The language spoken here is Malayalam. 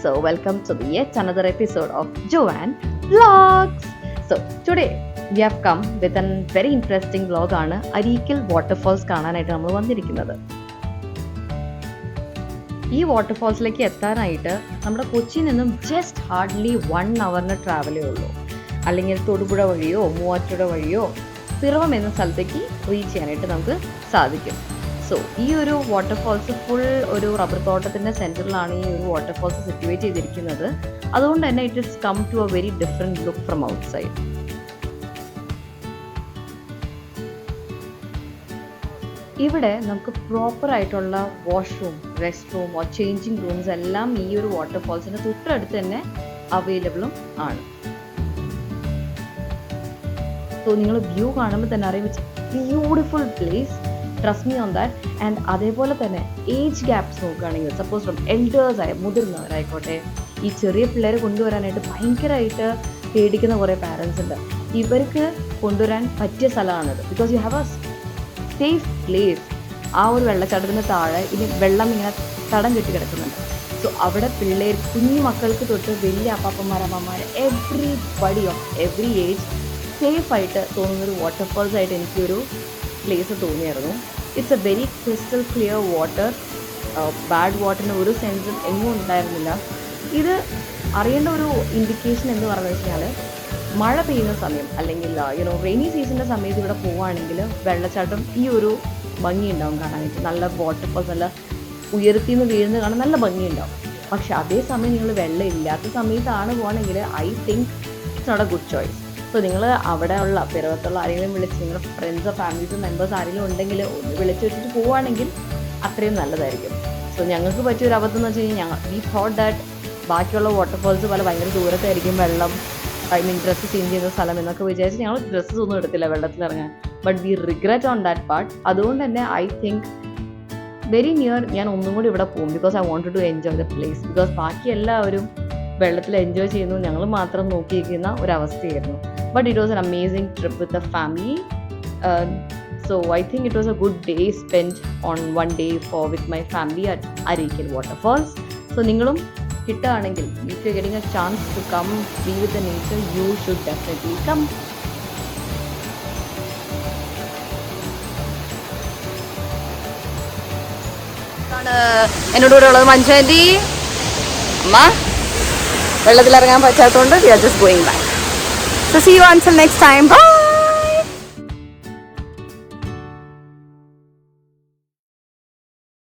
So welcome to yet another episode of Joanne Vlogs. So today we have come with a very interesting vlog ആണ് അരീക്കൽ വാട്ടർഫോൾസ് കാണാനായിട്ട് നമ്മൾ വന്നിരിക്കുന്നത്. ഈ വാട്ടർഫോൾസിലേക്ക് എത്താനായിട്ട് നമ്മുടെ കൊച്ചിയിൽ നിന്നും ജസ്റ്റ് ഹാർഡ്ലി 1 hour ട്രാവലേ ഉള്ളൂ. അല്ലെങ്കിൽ തൊടുപുഴ വഴിയോ മൂവാറ്റുപുഴ വഴിയോ പിറവം എന്ന സ്ഥലത്തേക്ക് റീച്ച് ചെയ്യാനായിട്ട് നമുക്ക് സാധിക്കും. സോ ഈ ഒരു വാട്ടർഫോൾസ് ഫുൾ ഒരു റബ്ബർ തോട്ടത്തിൻ്റെ സെൻറ്ററിലാണ് ഈ ഒരു വാട്ടർഫോൾസ് സിറ്റുവേറ്റ് ചെയ്തിരിക്കുന്നത്. അതുകൊണ്ട് തന്നെ it is come to a very different look from outside. ഇവിടെ നമുക്ക് പ്രോപ്പറായിട്ടുള്ള washroom, rest room, changing rooms എല്ലാം ഈ ഒരു വാട്ടർഫോൾസിൻ്റെ തൊട്ടടുത്ത് തന്നെ അവൈലബിളും ആണ്. സോ നിങ്ങൾ വ്യൂ കാണുമ്പോൾ തന്നെ അറിയാം, it's beautiful place. Trust me on that. And അതേപോലെ തന്നെ ഏജ് ഗ്യാപ്സ് നോക്കുകയാണെങ്കിൽ സപ്പോസ് ഫ്രം എൽഡേഴ്സായ മുതിർന്നവരായിക്കോട്ടെ, ഈ ചെറിയ പിള്ളേരെ കൊണ്ടുവരാനായിട്ട് ഭയങ്കരമായിട്ട് പേടിക്കുന്ന കുറേ പാരൻസ് ഉണ്ട്. ഇവർക്ക് കൊണ്ടുവരാൻ പറ്റിയ സ്ഥലമാണിത്. Because you have A safe place. ആ ഒരു വെള്ളച്ചാട്ടത്തിന് താഴെ ഇനി വെള്ളം ഇങ്ങനെ തടം കെട്ടി കിടക്കുന്നുണ്ട്. സോ അവിടെ പിള്ളേർ, കുഞ്ഞു മക്കൾക്ക് തൊട്ട് വലിയ അപ്പാപ്പന്മാർ, എവ്രിബഡി ഓഫ് എവറി ഏജ് സേഫായിട്ട് തോന്നുന്നൊരു വാട്ടർഫോൾസ് ആയിട്ട് എനിക്കൊരു പ്ലേസ് തോന്നിയായിരുന്നു. It's a very crystal clear water. Bad വാട്ടറിന് ഒരു സെൻസും എങ്ങും ഉണ്ടായിരുന്നില്ല. ഇത് അറിയേണ്ട ഒരു ഇൻഡിക്കേഷൻ എന്ന് പറഞ്ഞു വെച്ചാൽ, മഴ പെയ്യുന്ന സമയം അല്ലെങ്കിൽ റെയിനി സീസണിൻ്റെ സമയത്ത് ഇവിടെ പോവുകയാണെങ്കിൽ വെള്ളച്ചാട്ടം ഈ ഒരു ഭംഗി ഉണ്ടാവും കാണാനായിട്ട്. നല്ല വാട്ടർഫോൾസ്, നല്ല ഉയരത്തിൽ നിന്ന് വീഴുന്ന കാണാൻ നല്ല ഭംഗിയുണ്ടാവും. പക്ഷെ അതേസമയം നിങ്ങൾ വെള്ളം ഇല്ലാത്ത സമയത്താണ് പോകുകയാണെങ്കിൽ I think it's not a good choice. So നിങ്ങൾ അവിടെ ഉള്ള പിറവത്തുള്ള ആരെങ്കിലും വിളിച്ച്, നിങ്ങളുടെ ഫ്രണ്ട്സോ ഫാമിലീസോ മെമ്പേഴ്സ് ആരെങ്കിലും ഉണ്ടെങ്കിൽ ഒന്ന് വിളിച്ച് വെച്ചിട്ട് പോവുകയാണെങ്കിൽ അത്രയും നല്ലതായിരിക്കും. സോ ഞങ്ങൾക്ക് പറ്റിയൊരു അബദ്ധം എന്ന് വെച്ച് കഴിഞ്ഞാൽ, വി തോട്ട് ദാറ്റ് ബാക്കിയുള്ള വാട്ടർഫോൾസ് പോലെ ഭയങ്കര ദൂരത്തായിരിക്കും വെള്ളം, ഡ്രസ്സ് ചേഞ്ച് ചെയ്യുന്ന സ്ഥലം എന്നൊക്കെ വിചാരിച്ച് ഞങ്ങൾ ഡ്രസ്സസ് ഒന്നും എടുത്തില്ല വെള്ളത്തിലിറങ്ങാൻ. But we regret on that part. അതുകൊണ്ട് തന്നെ ഐ തിങ്ക് വെരി നിയർ ഞാൻ ഒന്നും കൂടി ഇവിടെ പോകും. Because I wanted to enjoy the place. Because ബാക്കി എല്ലാവരും വെള്ളത്തിൽ എൻജോയ് ചെയ്യുന്നു, ഞങ്ങൾ മാത്രം നോക്കിയിരിക്കുന്ന ഒരവസ്ഥയായിരുന്നു. But it was an amazing trip with the family. So I think it was a good day spent on one day with my family at Arikal Waterfalls. So ningalum കിട്ടുകയാണെങ്കിൽ, if you're getting a chance to come be with the nature, you should definitely come. എന്നോട് കൂടെ ഉള്ളത് മഞ്ചാന്തി അമ്മ. വെള്ളത്തിലിറങ്ങാൻ പറ്റാത്തതുകൊണ്ട് we are just going back. So see you until next time. Bye.